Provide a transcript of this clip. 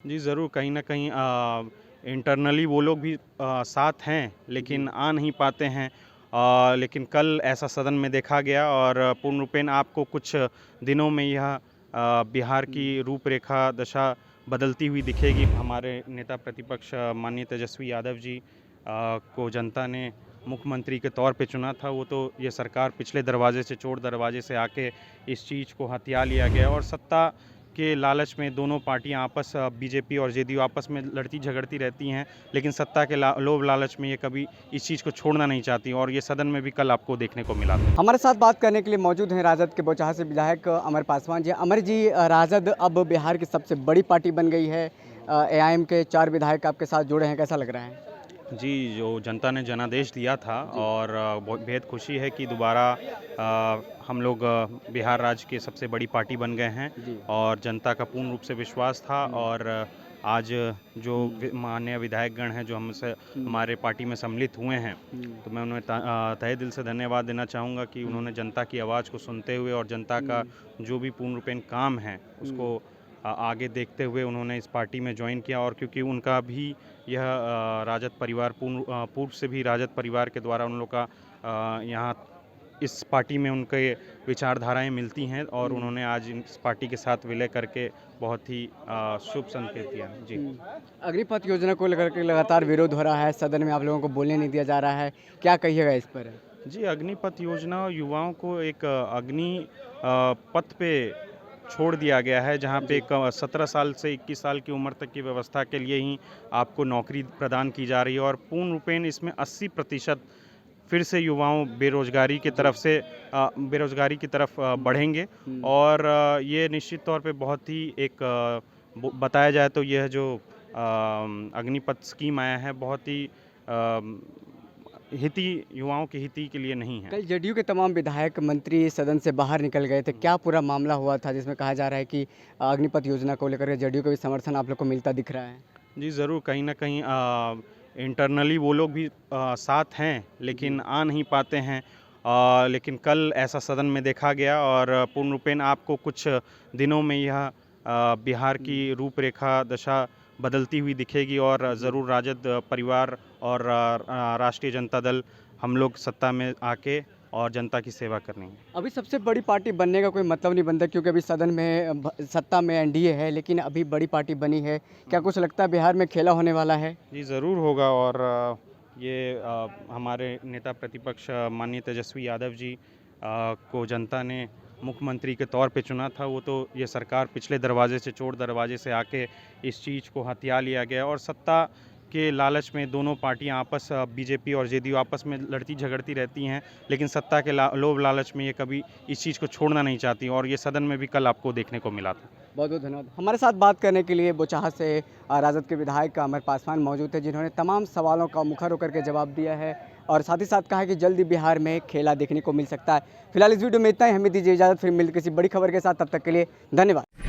जी ज़रूर, कहीं न कहीं इंटरनली वो लोग भी साथ हैं, लेकिन आ नहीं पाते हैं। लेकिन कल ऐसा सदन में देखा गया और पूर्ण रूपेण आपको कुछ दिनों में यह बिहार की रूपरेखा दशा बदलती हुई दिखेगी। हमारे नेता प्रतिपक्ष माननीय तेजस्वी यादव जी को जनता ने मुख्यमंत्री के तौर पे चुना था। वो तो ये सरकार पिछले दरवाजे से चोर दरवाजे से आके इस चीज़ को हथिया लिया गया और सत्ता के लालच में दोनों पार्टियां बीजेपी और जेडीयू आपस में लड़ती झगड़ती रहती हैं, लेकिन सत्ता के लोभ लालच में ये कभी इस चीज़ को छोड़ना नहीं चाहती और ये सदन में भी कल आपको देखने को मिला था। हमारे साथ बात करने के लिए मौजूद हैं राजद के बोचहा से विधायक अमर पासवान जी। अमर जी, राजद अब बिहार की सबसे बड़ी पार्टी बन गई है। एआईएम के 4 विधायक आपके साथ जुड़े हैं, कैसा लग रहा है? जी, जो जनता ने जनादेश दिया था और बहुत बेहद खुशी है कि दोबारा हम लोग बिहार राज्य की सबसे बड़ी पार्टी बन गए हैं जी। और जनता का पूर्ण रूप से विश्वास था और आज जो माननीय विधायकगण हैं जो हमसे हमारे पार्टी में सम्मिलित हुए हैं, तो मैं उन्हें तहे दिल से धन्यवाद देना चाहूँगा कि उन्होंने जनता की आवाज़ को सुनते हुए और जनता का जो भी पूर्ण रूपेण काम है उसको आगे देखते हुए उन्होंने इस पार्टी में ज्वाइन किया और क्योंकि उनका भी यह राजद परिवार पूर्व से भी राजद परिवार के द्वारा उन लोग का यहाँ इस पार्टी में उनके विचारधाराएं मिलती हैं और उन्होंने आज इस पार्टी के साथ विलय करके बहुत ही शुभ संकेत दिया। जी। अग्निपथ योजना को लेकर के लगातार विरोध हो रहा है, सदन में आप लोगों को बोलने नहीं दिया जा रहा है, क्या कहिएगा इस पर? जी, अग्निपथ योजना युवाओं को एक अग्नि पथ पे छोड़ दिया गया है जहाँ पे 17 साल से 21 साल की उम्र तक की व्यवस्था के लिए ही आपको नौकरी प्रदान की जा रही है और पूर्ण रूपेण इसमें 80% फिर से युवाओं बेरोजगारी बेरोजगारी की तरफ बढ़ेंगे और ये निश्चित तौर पे बहुत ही एक बताया जाए तो यह जो अग्निपथ स्कीम आया है बहुत ही युवाओं के हित के लिए नहीं है। कल जेडीयू के तमाम विधायक मंत्री सदन से बाहर निकल गए थे, क्या पूरा मामला हुआ था जिसमें कहा जा रहा है कि अग्निपथ योजना को लेकर के जेडीयू का भी समर्थन आप लोग को मिलता दिख रहा है? जी ज़रूर, कहीं न कहीं इंटरनली वो लोग भी साथ हैं, लेकिन आ नहीं पाते हैं। लेकिन कल ऐसा सदन में देखा गया और पूर्ण रूपेण आपको कुछ दिनों में यह बिहार की रूपरेखा दशा बदलती हुई दिखेगी और ज़रूर राजद परिवार और राष्ट्रीय जनता दल हम लोग सत्ता में आके और जनता की सेवा करनी है। अभी सबसे बड़ी पार्टी बनने का कोई मतलब नहीं बनता क्योंकि अभी सदन में सत्ता में एनडीए है, लेकिन अभी बड़ी पार्टी बनी है। क्या कुछ लगता है बिहार में खेला होने वाला है? जी ज़रूर होगा और ये हमारे नेता प्रतिपक्ष माननीय तेजस्वी यादव जी को जनता ने मुख्यमंत्री के तौर पे चुना था। वो तो ये सरकार पिछले दरवाजे से चोर दरवाजे से आके इस चीज़ को हथिया लिया गया और सत्ता के लालच में दोनों पार्टियां बीजेपी और जेडीयू आपस में लड़ती झगड़ती रहती हैं, लेकिन सत्ता के लोभ लालच में ये कभी इस चीज़ को छोड़ना नहीं चाहती और ये सदन में भी कल आपको देखने को मिला था। बहुत बहुत धन्यवाद। हमारे साथ बात करने के लिए बोचहा से राजद के विधायक अमर पासवान मौजूद थे, जिन्होंने तमाम सवालों का मुखर होकर के जवाब दिया है और साथ ही साथ कहा कि जल्दी बिहार में खेला देखने को मिल सकता है। फिलहाल इस वीडियो में इतना ही, हमें दीजिए इजाज़त, फिर मिलते किसी बड़ी खबर के साथ, तब तक के लिए धन्यवाद।